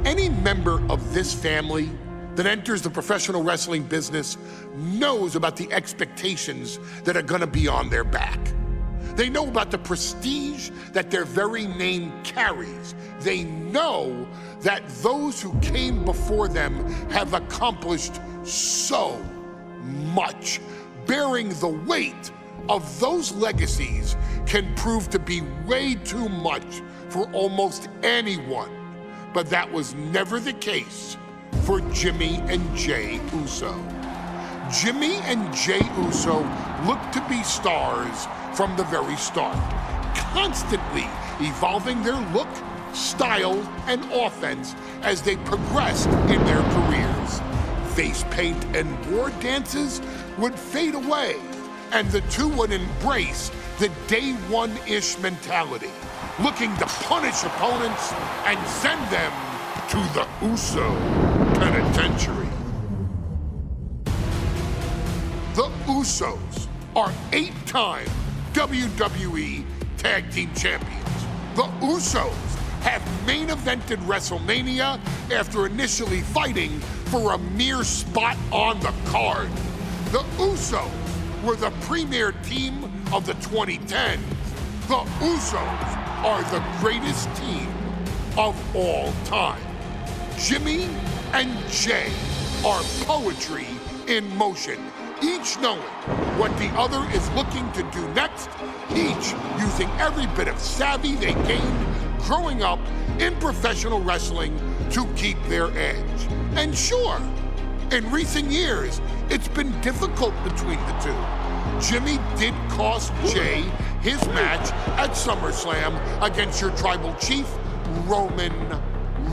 Any member of this family that enters the professional wrestling business knows about the expectations that are gonna be on their back. They know about the prestige that their very name carries. They know that those who came before them have accomplished so much. Bearing the weight of those legacies can prove to be way too much for almost anyone. But that was never the case for Jimmy and Jey Uso. Jimmy and Jey Uso looked to be stars from the very start, constantly evolving their look, style, and offense as they progressed in their careers. Face paint and war dances would fade away, and the two would embrace the day one-ish mentality, looking to punish opponents and send them to the Uso penitentiary. The Usos are 8-time WWE Tag Team Champions. The Usos have main evented WrestleMania after initially fighting for a mere spot on the card. The Usos were the premier team of the 2010s. The Usos are the greatest team of all time. Jimmy and Jey are poetry in motion, each knowing what the other is looking to do next, each using every bit of savvy they gained growing up in professional wrestling to keep their edge. And sure, in recent years, it's been difficult between the two. Jimmy did cost Jey his match at SummerSlam against your tribal chief, Roman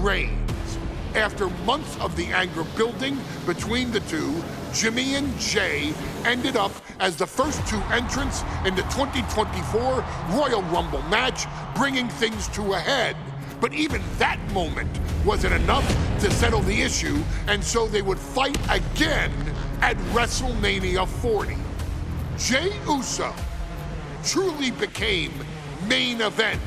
Reigns. After months of the anger building between the two, Jimmy and Jey ended up as the first two entrants in the 2024 Royal Rumble match, bringing things to a head. But even that moment wasn't enough to settle the issue, and so they would fight again at WrestleMania 40. Jey Uso truly became main event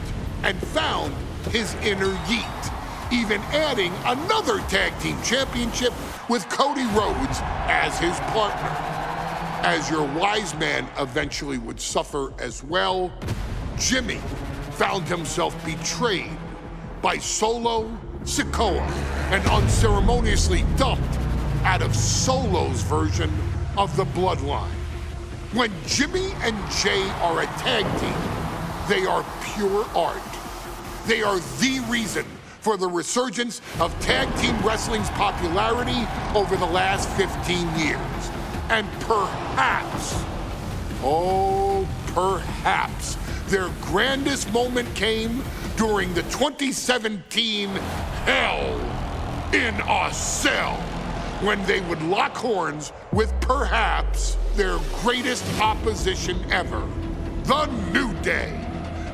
and found his inner yeet, even adding another tag team championship with Cody Rhodes as his partner. As your wise man eventually would suffer as well, Jimmy found himself betrayed by Solo Sikoa and unceremoniously dumped out of Solo's version of the Bloodline. When Jimmy and Jey are a tag team, they are pure art. They are the reason for the resurgence of tag team wrestling's popularity over the last 15 years. And perhaps, oh, perhaps, their grandest moment came during the 2017 Hell in a Cell, when they would lock horns with perhaps their greatest opposition ever, The New Day.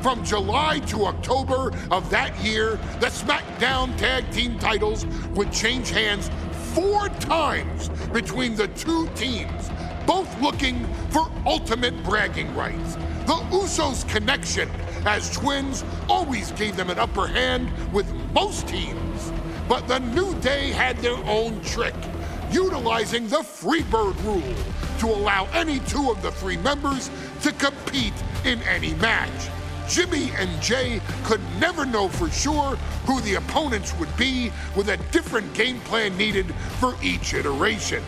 From July to October of that year, the SmackDown Tag Team titles would change hands 4 times between the two teams, both looking for ultimate bragging rights. The Usos' connection as twins always gave them an upper hand with most teams. But the New Day had their own trick, utilizing the Freebird rule to allow any 2 of the 3 members to compete in any match. Jimmy and Jey could never know for sure who the opponents would be, with a different game plan needed for each iteration.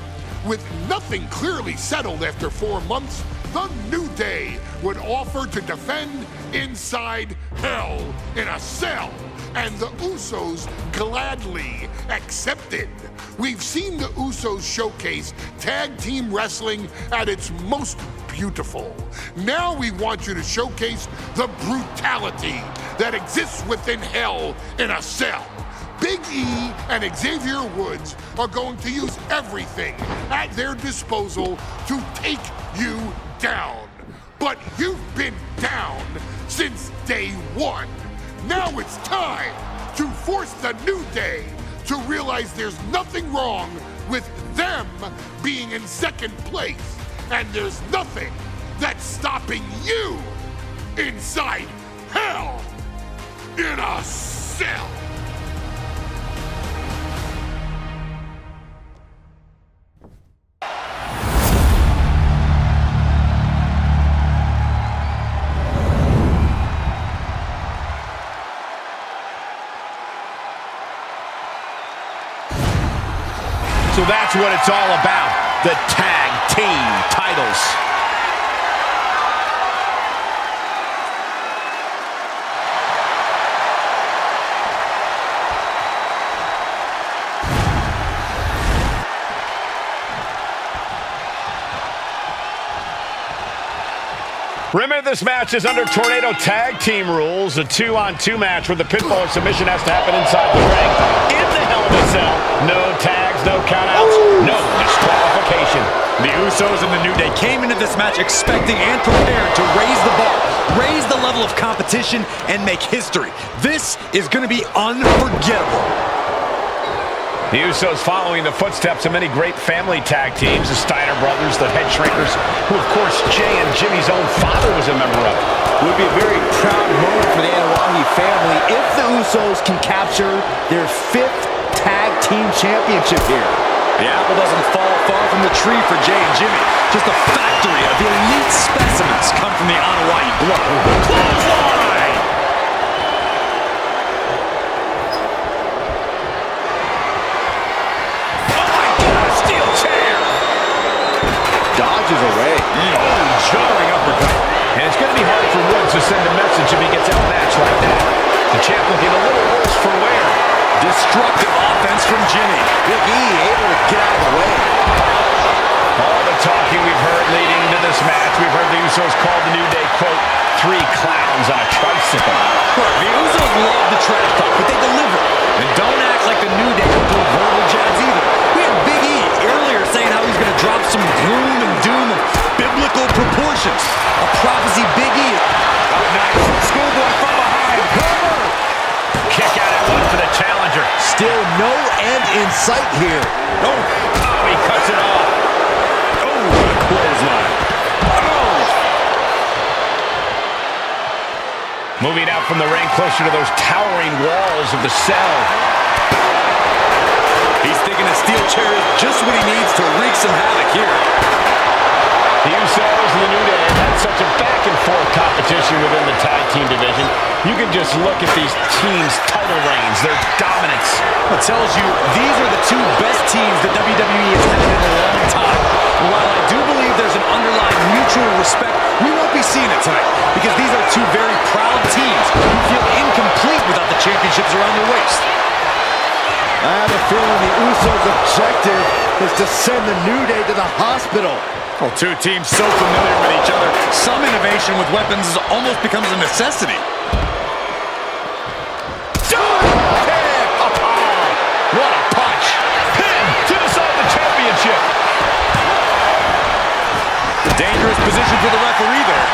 With nothing clearly settled after 4 months, the New Day would offer to defend inside Hell in a Cell, and the Usos gladly accepted. We've seen the Usos showcase tag team wrestling at its most beautiful. Now we want you to showcase the brutality that exists within Hell in a Cell. Big E and Xavier Woods are going to use everything at their disposal to take you down. But you've been down since day one. Now it's time to force the New Day to realize there's nothing wrong with them being in second place, and there's nothing that's stopping you inside Hell in a Cell. So that's what it's all about, the tag team titles. Remember, this match is under Tornado Tag Team rules, a 2-on-2 match where the pinfall or submission has to happen inside the ring. In the Hell in a Cell, no tags, no countouts, no disqualification. The Usos and the New Day came into this match expecting and prepared to raise the bar, raise the level of competition, and make history. This is going to be unforgettable. The Usos following the footsteps of many great family tag teams, the Steiner brothers, the Head Shrinkers, who of course Jay and Jimmy's own father was a member of. It would be a very proud moment for the Anoa'i family if the Usos can capture their 5th tag team championship here. The apple doesn't fall far from the tree for Jay and Jimmy. Just a factory of elite specimens come from the Anoa'i blood. Clothesline! Dodges away. Jarring uppercut. And it's going to be hard for Woods to send a message if he gets outmatched like that. The champ looking a little worse for wear. Destructive offense from Jimmy. Big E able to get out of the way. All the talking we've heard leading into this match, we've heard the Usos call the New Day, quote, 3 clowns on a tricycle. Look, the Usos love the trash talk, but they deliver. And don't act like the New Day can throw verbal jabs either. We had Big E earlier saying how he's going to drop some gloom and doom of biblical proportions. A prophecy Big E. Oh, nice. Schoolboy from behind. Cover. Kick out at one for the challenger. Still no end in sight here. Oh, he cuts it off. Oh, what a clothesline. Oh. Moving out from the ring closer to those towering walls of the cell. He's thinking a steel chair is just what he needs to wreak some havoc here. The Usos and the New Day have had such a back-and-forth competition within the tag team division. You can just look at these teams' title reigns, their dominance. It tells you these are the 2 best teams that WWE has had in a long time. And while I do believe there's an underlying mutual respect, we won't be seeing it tonight because these are 2 very proud teams who feel incomplete without the championships around their waist. I have a feeling the Usos' objective is to send the New Day to the hospital. Well, 2 teams so familiar with each other, some innovation with weapons almost becomes a necessity. What a punch! Pin to decide the championship. Dangerous position for the referee there.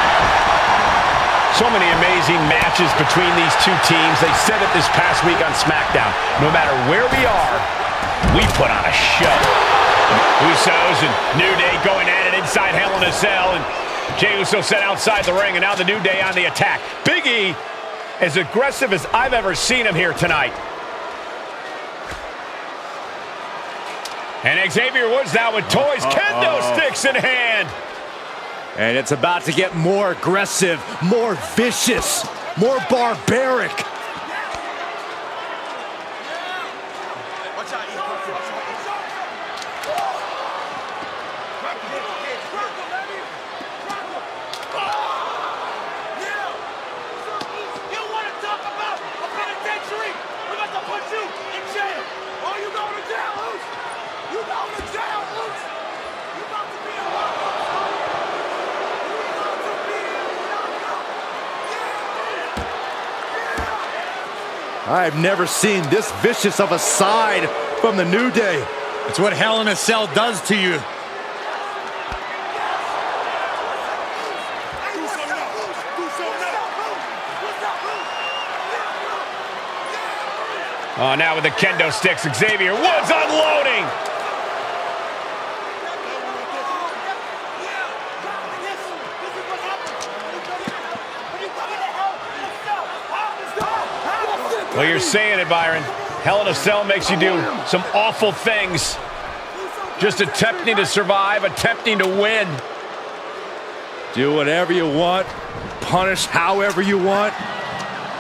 So many amazing matches between these 2 teams. They said it this past week on SmackDown. No matter where we are, we put on a show. Usos and New Day going at it inside Hell in a Cell. And Jey Uso set outside the ring, and now the New Day on the attack. Big E, as aggressive as I've ever seen him here tonight. And Xavier Woods now with toys, kendo sticks in hand. And it's about to get more aggressive, more vicious, more barbaric. I've never seen this vicious of a side from the New Day. It's what Hell in a Cell does to you. Oh, now with the kendo sticks, Xavier Woods unloading. Well, you're saying it, Byron. Hell in a Cell makes you do some awful things. Just attempting to survive, attempting to win. Do whatever you want, punish however you want.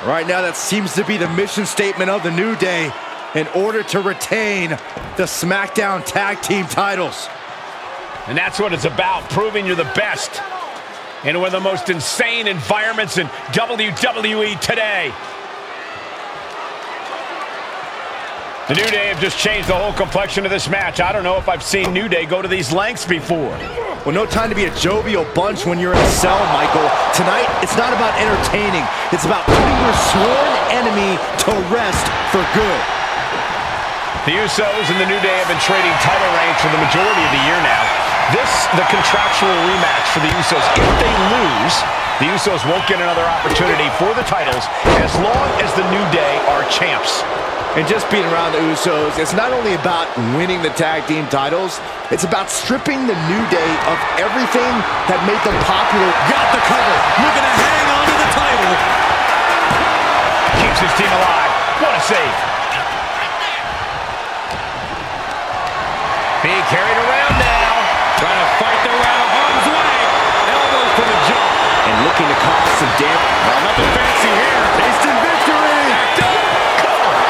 Right now, that seems to be the mission statement of the New Day. in order to retain the SmackDown Tag Team titles. And that's what it's about, proving you're the best in one of the most insane environments in WWE today. The New Day have just changed the whole complexion of this match. I don't know if I've seen New Day go to these lengths before. Well, no time to be a jovial bunch when you're in a cell, Michael. Tonight, it's not about entertaining. It's about putting your sworn enemy to rest for good. The Usos and the New Day have been trading title reigns for the majority of the year now. This, the contractual rematch for the Usos. If they lose, the Usos won't get another opportunity for the titles as long as the New Day are champs. And just being around the Usos, it's not only about winning the tag team titles, it's about stripping the New Day of everything that made them popular. Got the cover, looking to hang on to the title. Keeps his team alive. What a save. Being carried around now. Trying to fight their way out of harm's way. Elbows to the jaw. And looking to cause some damage. Well, nothing fancy here. Instant victory.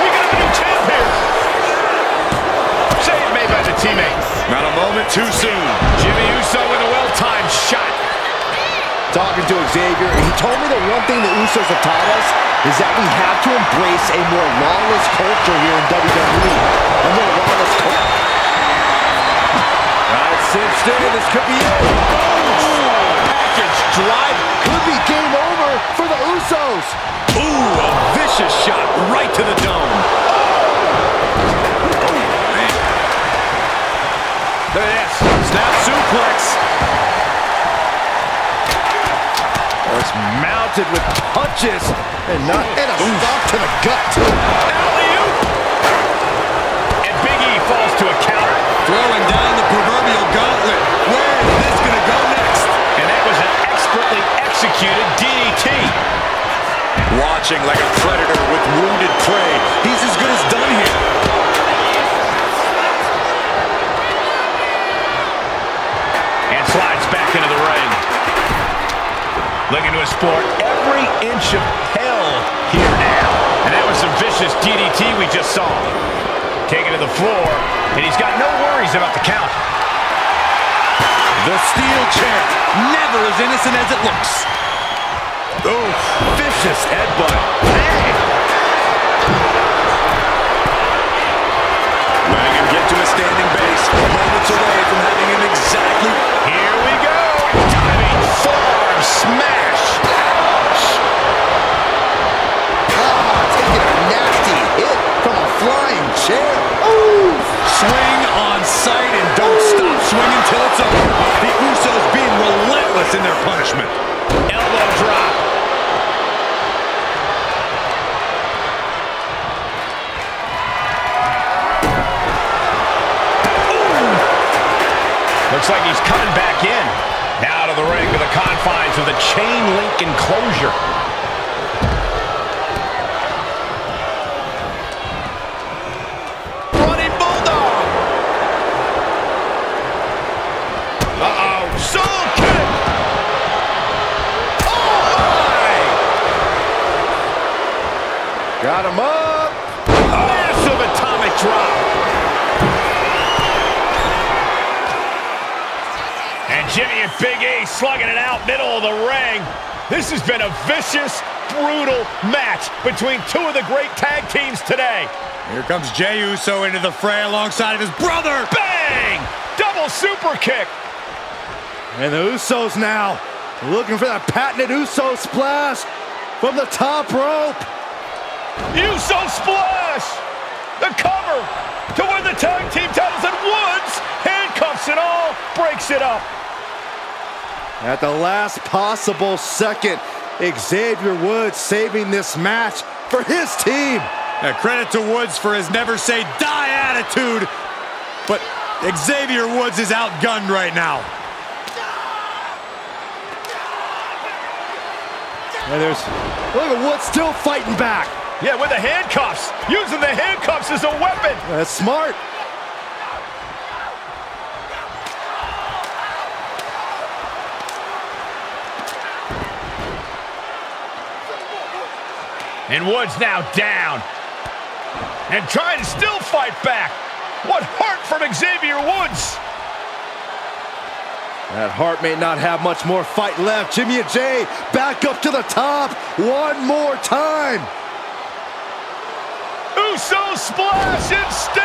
We got a new champ here. Save made by the teammate. Not a moment too soon. Jimmy Uso with a well-timed shot. Talking to Xavier, he told me that one thing the Usos have taught us is that we have to embrace a more lawless culture here in WWE. A more lawless culture. Right, sit still. This could be it. Package drive. Could be game over for the Usos. Ooh, a vicious shot right to the dome. Oh, man. Look at this. Snap suplex. It's mounted with punches and a stop to the gut too. Alley-oop. And Big E falls to a counter. Throwing down the proverbial gauntlet. Where is this going to go next? And that was an expertly executed DDT. Watching like a predator with wounded prey. He's as good as done here. And slides back into the ring. Looking to exploit every inch of hell here now. And that was some vicious DDT we just saw. Taken to the floor, and he's got no worries about the count. The steel chair, never as innocent as it looks. Oh, vicious headbutt. Letting him get to a standing base, moments away from having him exactly. Here we go. Diving forearm smash. Taking a nasty hit from a flying chair. Ooh. Swing on sight and don't stop swinging till it's over. The Usos being relentless in their punishment. Elbow drop. Looks like he's coming back in. Now to the ring to the confines of the chain link enclosure. Running bulldog. Uh-oh. Soul kick. Oh, my. Got him up. Massive atomic drop. And Jimmy and Big E slugging it out middle of the ring. This has been a vicious, brutal match between two of the great tag teams today. Here comes Jey Uso into the fray alongside of his brother. Bang! Double super kick. And the Usos now looking for that patented Uso splash from the top rope. Uso splash. The cover to win the tag team titles, and Woods handcuffs it all, breaks it up. At the last possible second, Xavier Woods saving this match for his team. Credit to Woods for his never say die attitude, but Xavier Woods is outgunned right now. And look at Woods still fighting back. Yeah, with the handcuffs. Using the handcuffs as a weapon. That's smart. And Woods now down. and trying to still fight back. What heart from Xavier Woods. That Hart may not have much more fight left. Jimmy and Jay back up to the top one more time. Usos splash and stay.